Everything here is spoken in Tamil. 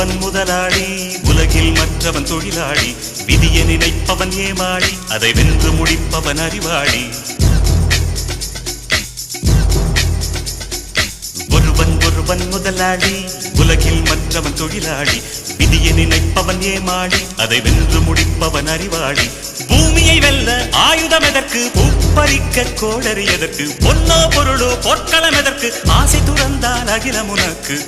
ஒருவன் முதலாளி, உலகில் மற்றவன் தொழிலாளி. விதியை நினைப்பவன் ஏமாளி, அதை வென்று முடிப்பவன் அறிவாளி. ஒருவன் முதலாளி, உலகில் மற்றவன் தொழிலாளி. விதியை நினைப்பவன் ஏமாளி, அதை வென்று முடிப்பவன் அறிவாளி. பூமியை வெல்ல ஆயுதம் எதற்கு, பூப்பறிக்க கோடரி எதற்கு, பொன்னோ பொருளோ பொற்களம் எதற்கு, ஆசை துறந்தால் அகிலம் உனக்கு.